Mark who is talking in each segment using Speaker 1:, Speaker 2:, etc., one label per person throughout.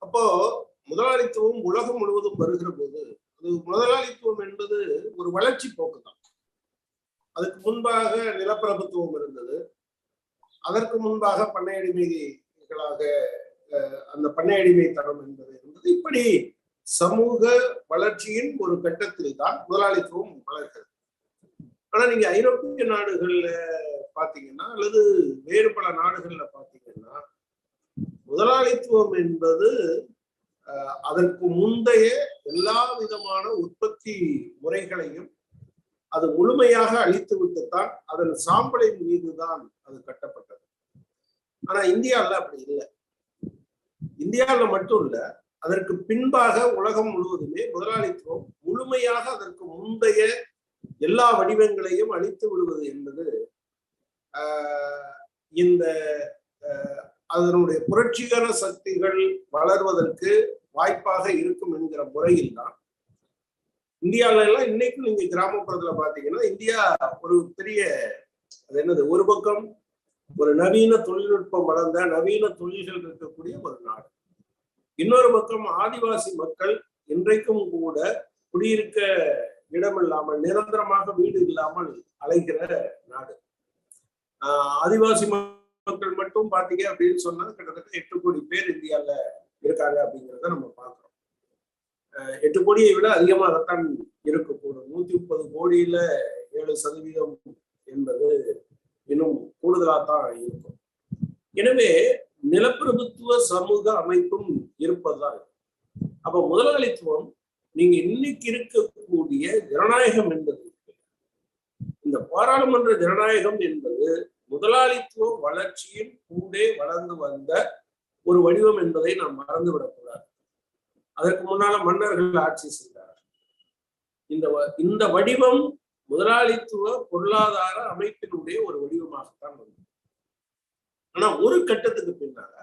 Speaker 1: அப்போ முதலாளித்துவம் உலகம் முழுவதும் வருகிற போது அது முதலாளித்துவம் என்பது ஒரு வளர்ச்சி போக்கு தான். அதுக்கு முன்பாக நிலப்பிரபுத்துவம் இருந்தது. அதற்கு முன்பாக பண்ணையடிமைகளாக அந்த பண்ணையடிமைத்தனம் என்பது இருந்தது. இப்படி சமூக வளர்ச்சியின் ஒரு கட்டத்தில் தான் முதலாளித்துவம் வளர்கிறது. ஆனா நீங்க ஐரோப்பிய நாடுகள்ல பாத்தீங்கன்னா அல்லது வேறு பல நாடுகள்ல பாத்தீங்கன்னா முதலாளித்துவம் என்பது அதற்கு முந்தைய எல்லா விதமான உற்பத்தி முறைகளையும் அது முழுமையாக அழித்து விட்டுத்தான் அதன் சாம்பலின் மீதுதான் அது கட்டப்பட்டது. ஆனா இந்தியாவில் அப்படி இல்லை. இந்தியாவில் மட்டும் இல்ல, அதற்கு பின்பாக உலகம் முழுவதுமே முதலாளித்துவம் முழுமையாக அதற்கு முந்தைய எல்லா வடிவங்களையும் அழித்து விடுவது என்பது இந்த அதனுடைய புரட்சிகர சக்திகள் வளர்வதற்கு வாய்ப்பாக இருக்கும் என்கிற முறையில் தான் இந்தியாவில எல்லாம் இன்னைக்கும் நீங்க கிராமப்புறத்துல பாத்தீங்கன்னா இந்தியா ஒரு பெரிய அது என்னது, ஒரு பக்கம் ஒரு நவீன தொழில்நுட்பம் வளர்ந்த நவீன தொழில்கள் இருக்கக்கூடிய ஒரு நாடு, இன்னொரு பக்கம் ஆதிவாசி மக்கள் இன்றைக்கும் கூட குடியிருக்க இடமில்லாமல் நிரந்தரமாக வீடு இல்லாமல் அலைகிற நாடு. ஆதிவாசி மக்கள் மட்டும் பாத்தீங்க அப்படின்னு சொன்னா கிட்டத்தட்ட 8 கோடி பேர் இந்தியால இருக்காங்க அப்படிங்கிறத நம்ம பார்க்கிறோம். 8 கோடியை விட அதிகமாகத்தான் இருக்கக்கூடும். 130 கோடியில 7% என்பது இன்னும் கூடுதலாத்தான் இருக்கும். எனவே நிலப்பிரபுத்துவ சமூக அமைப்பும் இருப்பதுதான். அப்ப முதலாளித்துவம் நீங்க இன்னைக்கு இருக்கக்கூடிய ஜனநாயகம் என்பது, இந்த பாராளுமன்ற ஜனநாயகம் என்பது முதலாளித்துவ வளர்ச்சியின் கூட வளர்ந்து வந்த ஒரு வடிவம் என்பதை நாம் மறந்துவிடக்கூடாது. அதற்கு முன்னால மன்னர்கள் ஆட்சி செய்தார். இந்த வடிவம் முதலாளித்துவ பொருளாதார அமைப்பினுடைய ஒரு வடிவமாகத்தான் வந்தது. ஆனா ஒரு கட்டத்துக்கு பின்னால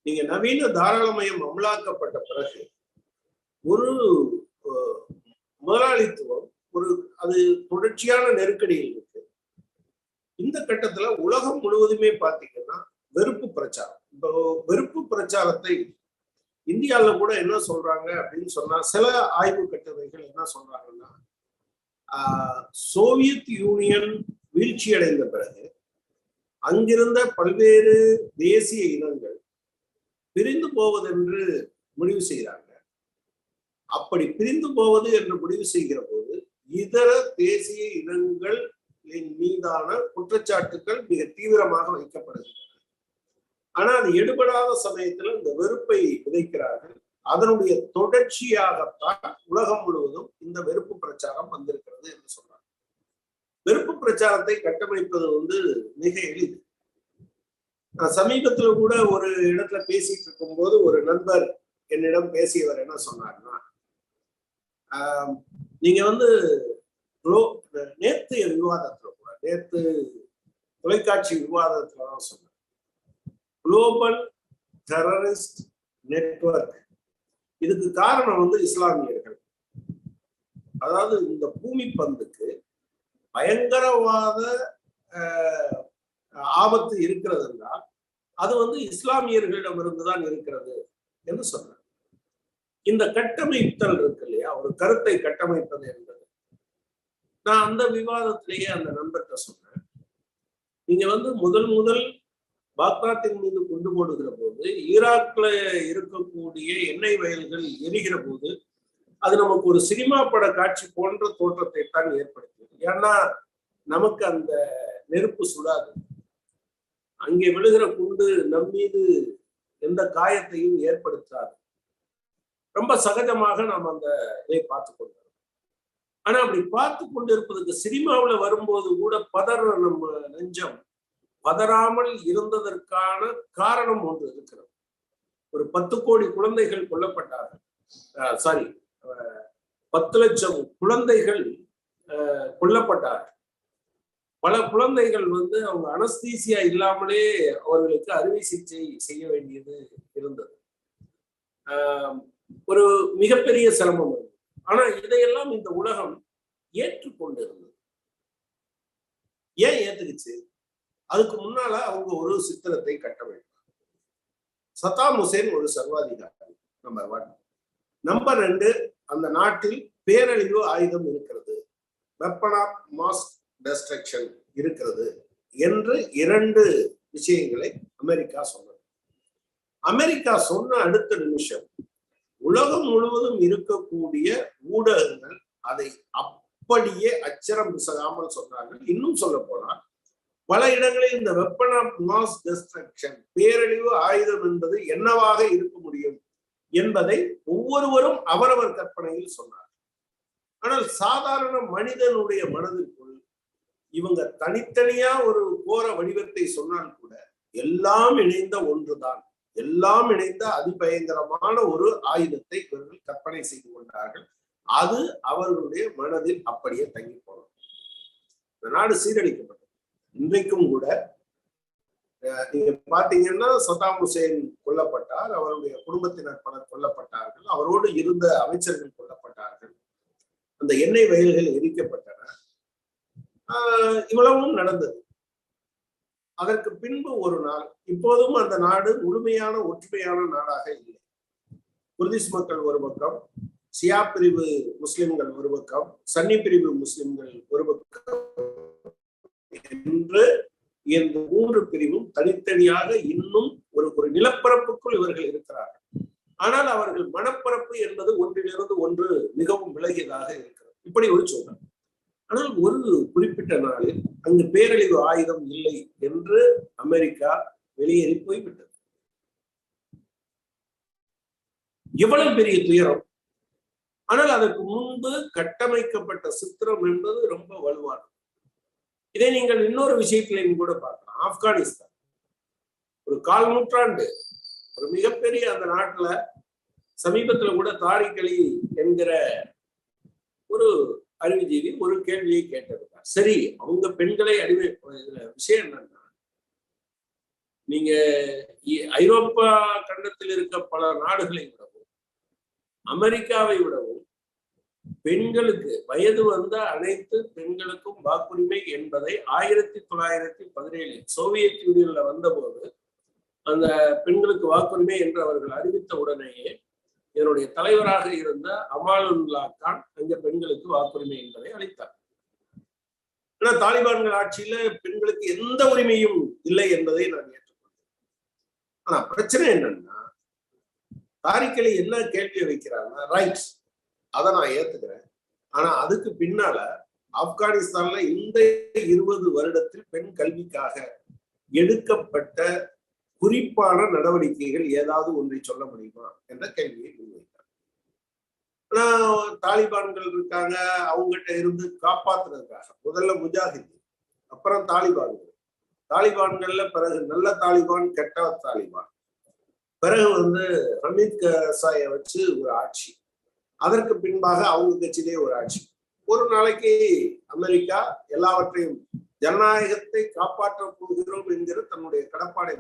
Speaker 1: நீங்க நவீன தாராளமயம் அமலாக்கப்பட்ட பிறகு ஒரு முதலாளித்துவம் அது தொடர்ச்சியான நெருக்கடியில் இருக்கு. இந்த கட்டத்துல உலகம் முழுவதுமே பாத்தீங்கன்னா வெறுப்பு பிரச்சாரம். இப்போ வெறுப்பு பிரச்சாரத்தை இந்தியாவில கூட என்ன சொல்றாங்க அப்படின்னு சொன்னா, சில ஆய்வு கட்டுரைகள் என்ன சொல்றாங்கன்னா, சோவியத் யூனியன் வீழ்ச்சி அடைந்த பிறகு அங்கிருந்த பல்வேறு தேசிய இனங்கள் பிரிந்து போவதென்று முடிவு செய்கிறாங்க. அப்படி பிரிந்து போவது என்று முடிவு செய்கிற போது இதர தேசிய இனங்களின் மீதான குற்றச்சாட்டுகள் மிக தீவிரமாக வைக்கப்படுகின்றன. ஆனா அது எடுபடாத சமயத்துல இந்த வெறுப்பை விதைக்கிறார்கள். அதனுடைய தொடர்ச்சியாகத்தான் உலகம் முழுவதும் இந்த வெறுப்பு பிரச்சாரம் வந்திருக்கிறது என்று சொல்றாங்க. வெறுப்பு பிரச்சாரத்தை கட்டமைப்பது மிக எளிது. நான் சமீபத்துல கூட ஒரு இடத்துல பேசிட்டு இருக்கும் போது ஒரு நண்பர் என்னிடம் பேசியவர் என்ன சொன்னார்னா, நீங்க நேத்து விவாதத்துல கூட நேத்து தொலைக்காட்சி விவாதத்துலதான் சொன்னார், குளோபல் டெரரிஸ்ட் நெட்வொர்க். இதுக்கு காரணம் இஸ்லாமியர்கள். அதாவது இந்த பூமி பந்துக்கு பயங்கரவாத ஆபத்து இருக்கிறது என்றால் அது இஸ்லாமியர்களிடமிருந்துதான் இருக்கிறது என்று சொன்னார். இந்த கட்டமைத்தல் இருக்கு இல்லையா, ஒரு கருத்தை கட்டமைப்பது என்பது. நான் அந்த விவாதத்திலேயே அந்த நண்பர்கிட்ட சொன்னேன், நீங்க முதல் பாக்தாத்தின் மீது கொண்டு போடுகிற போது ஈராக்ல இருக்கக்கூடிய எண்ணெய் வயல்கள் எரிகிற போது அது நமக்கு ஒரு சினிமா பட காட்சி போன்ற தோற்றத்தை தான் ஏற்படுத்துது. ஏன்னா நமக்கு அந்த நெருப்பு சுடாது, அங்கே விழுகிற குண்டு நம் மீது எந்த காயத்தையும் ஏற்படுத்தாது. ரொம்ப சகஜமாக நாம் அந்த இதை பார்த்து கொண்டோம். ஆனா அப்படி பார்த்து கொண்டு இருப்பதுக்கு சினிமாவுல வரும்போது கூட பதற நம்ம நெஞ்சம் பதறாமல் இருந்ததற்கான காரணம் ஒன்று இருக்கிறது. ஒரு 10 கோடி குழந்தைகள் கொல்லப்பட்டார்கள். 10 லட்சம் குழந்தைகள் கொல்லப்பட்டார்கள். பல குழந்தைகள் அவங்க அனஸ்தீசியா இல்லாமலே அவர்களுக்கு அறுவை சிகிச்சை செய்ய வேண்டியது இருந்தது. ஒரு மிகப்பெரிய சிரமம் இருந்தது. ஆனா இதையெல்லாம் இந்த உலகம் ஏற்றுக்கொண்டு இருந்தது. ஏன் ஏத்துக்குச்சு? அதுக்கு முன்னால அவங்க ஒரு சித்திரத்தை கட்ட வேண்டும். சதாம் ஹுசேன் ஒரு சர்வாதிகாரி, நம்பர் 1. நம்பர் 2, அந்த நாட்டில் பேரழிவு ஆயுதம் இருக்கிறது, வெப்பன் ஆஃப் மாஸ் டெஸ்ட்ரக்ஷன் இருக்கிறது என்று 2 விஷயங்களை அமெரிக்கா சொன்னது. அமெரிக்கா சொன்ன அடுத்த நிமிஷம் உலகம் முழுவதும் இருக்கக்கூடிய ஊடகங்கள் அதை அப்படியே அச்சரம் பிசகாமல் சொன்னார்கள். இன்னும் சொல்ல போனால் பல இடங்களில் இந்த வெப்பன் ஆஃப் மாஸ் டெஸ்ட்ரக்ஷன், பேரழிவு ஆயுதம் என்பது என்னவாக இருக்க முடியும் என்பதை ஒவ்வொருவரும் அவரவர் கற்பனையில் சொன்னார். ஆனால் சாதாரண மனிதனுடைய மனதிற்குள் இவங்க தனித்தனியா ஒரு போர வடிவத்தை சொன்னால் கூட எல்லாம் இணைந்த ஒன்றுதான், எல்லாம் இணைந்த அதிபயங்கரமான ஒரு ஆயுதத்தை இவர்கள் கற்பனை செய்து கொண்டார்கள். அது அவர்களுடைய மனதில் அப்படியே தங்கி போனது. இந்த நாடு சீரழிக்கப்பட்டது. இன்றைக்கும் கூட நீங்க பாத்தீங்கன்னா சதாம் ஹுசேன் கொல்லப்பட்டார், அவருடைய குடும்பத்தினர் பலர் கொல்லப்பட்டார்கள், அவரோடு இருந்த அமைச்சர்கள் கொல்லப்பட்டார்கள், அந்த எண்ணெய் வயல்கள் எரிக்கப்பட்டன. இவ்வளவும் நடந்தது. அதற்கு பின்பு ஒரு நாள், இப்போதும் அந்த நாடு முழுமையான ஒற்றுமையான நாடாக இல்லை. குர்திஷ் மக்கள் ஒரு பக்கம், சியா பிரிவு முஸ்லிம்கள் ஒரு பக்கம், சன்னி பிரிவு முஸ்லிம்கள் ஒரு பக்கம் என்று இந்த 3 பிரிவும் தனித்தனியாக இன்னும் ஒரு நிலப்பரப்புக்குள் இவர்கள் இருக்கிறார்கள். ஆனால் அவர்கள் மனப்பரப்பு என்பது ஒன்றிலிருந்து ஒன்று மிகவும் விலகியதாக இருக்கிறது. இப்படி ஒரு சொல்றாங்க. ஆனால் ஒரு குறிப்பிட்ட நாளில் அங்கு பேரழிவு ஆயுதம் இல்லை என்று அமெரிக்கா வெளியேறி போய்விட்டது. எவ்வளவு பெரிய துயரம்! ஆனால் அதற்கு முன்பு கட்டமைக்கப்பட்ட சித்திரம் என்பது ரொம்ப வலுவானது. இதை நீங்கள் இன்னொரு விஷயத்திலையும் கூட பார்க்கலாம். ஆப்கானிஸ்தான் ஒரு 1/4 நூற்றாண்டு ஒரு மிகப்பெரிய அந்த நாட்டுல சமீபத்துல கூட தாரிக் அலி என்கிற ஒரு அறிவுஜீவி ஒரு கேள்வியை கேட்டிருக்கார். சரி, அவங்க பெண்களை இதுல விஷயம் என்னன்னா, நீங்க ஐரோப்பா கண்டத்தில் இருக்க பல நாடுகளை விடவும் அமெரிக்காவை விடவும் பெண்களுக்கு வயது வந்த அனைத்து பெண்களுக்கும் வாக்குரிமை என்பதை 1917 சோவியத் யூனியன்ல வந்தபோது அந்த பெண்களுக்கு வாக்குரிமை என்று அவர்கள் அறிவித்த உடனேயே இதனுடைய தலைவராக இருந்த அமாலுல்லா கான் அங்க பெண்களுக்கு வாக்குரிமை என்பதை அளித்தார். ஆனா தாலிபான்கள் ஆட்சியில பெண்களுக்கு எந்த உரிமையும் இல்லை என்பதை நான் ஏற்றுக்கொண்டேன். ஆனா பிரச்சனை என்னன்னா, தாரிக் அலி என்ன கேள்வியை வைக்கிறாங்கன்னா, ரைட், அதை நான் ஏத்துக்கிறேன். ஆனா அதுக்கு பின்னால ஆப்கானிஸ்தான்ல இந்த 20 வருடத்தில் பெண் கல்விக்காக எடுக்கப்பட்ட குறிப்பான நடவடிக்கைகள் ஏதாவது ஒன்றை சொல்ல முடியுமா என்ற கேள்வியை முன்வைத்தார். ஆனா தாலிபான்கள் இருக்காங்க, அவங்ககிட்ட இருந்து காப்பாத்துறதுக்காக முதல்ல முஜாஹித், அப்புறம் தாலிபான்கள்ல பிறகு நல்ல தாலிபான், கெட்ட தாலிபான், பிறகு ஹமீத் கர்சாயை வச்சு ஒரு ஆட்சி, அதற்கு பின்பாக அவங்க கட்சியிலே ஒரு ஆட்சி. ஒரு நாளைக்கு அமெரிக்கா எல்லாவற்றையும் ஜனநாயகத்தை காப்பாற்ற போகிறோம் என்கிற தன்னுடைய கடப்பாடை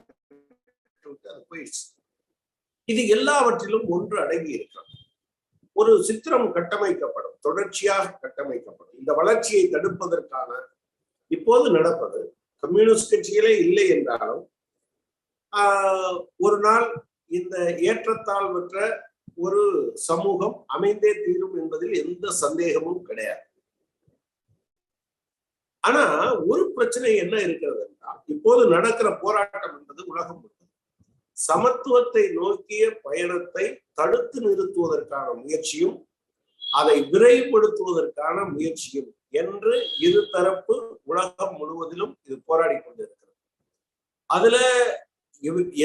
Speaker 1: அது போயிடுச்சு. இது எல்லாவற்றிலும் ஒன்று அடங்கி இருக்கிறது. ஒரு சித்திரம் கட்டமைக்கப்படும், தொடர்ச்சியாக கட்டமைக்கப்படும். இந்த வளர்ச்சியை தடுப்பதற்கான இப்போது நடப்பது கம்யூனிஸ்ட் கட்சிகளே இல்லை என்றாலும் ஒரு நாள் இந்த ஏற்றத்தாழ்வற்ற ஒரு சமூகம் அமைந்தே தீரும் என்பதில் எந்த சந்தேகமும் கிடையாது. ஆனா ஒரு பிரச்சனை என்ன இருக்கிறது என்றால், இப்போது நடக்கிற போராட்டம் என்பது உலகம் முழுவதும் சமத்துவத்தை நோக்கிய பயணத்தை தடுத்து நிறுத்துவதற்கான முயற்சியும் அதை விரைவுபடுத்துவதற்கான முயற்சியும் என்று இருதரப்பு உலகம் முழுவதிலும் இது போராடி கொண்டிருக்கிறது. அதுல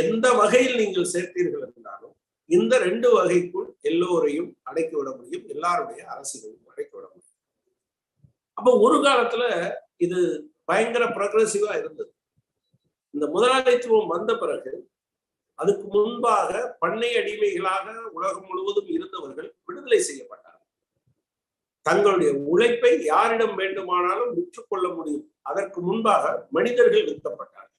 Speaker 1: எந்த வகையில் நீங்கள் சேர்த்தீர்கள் என்றாலும் இந்த 2 வகைக்குள் எல்லோரையும் அடக்கி விட முடியும், எல்லாருடைய அரசியலையும் அடக்கி விட முடியும். அப்போ ஒரு காலத்துல இது பயங்கர ப்ரொக்ரெசிவா இருந்தது. இந்த முதலாளித்துவம் வந்த பிறகு அதுக்கு முன்பாக பண்ணை அடிமைகளாக உலகம் முழுவதும் இருந்தவர்கள் விடுதலை செய்யப்பட்டார்கள். தங்களுடைய உழைப்பை யாரிடம் வேண்டுமானாலும் விற்றுக்கொள்ள முடியும். அதற்கு முன்பாக மனிதர்கள் விற்கப்பட்டார்கள்.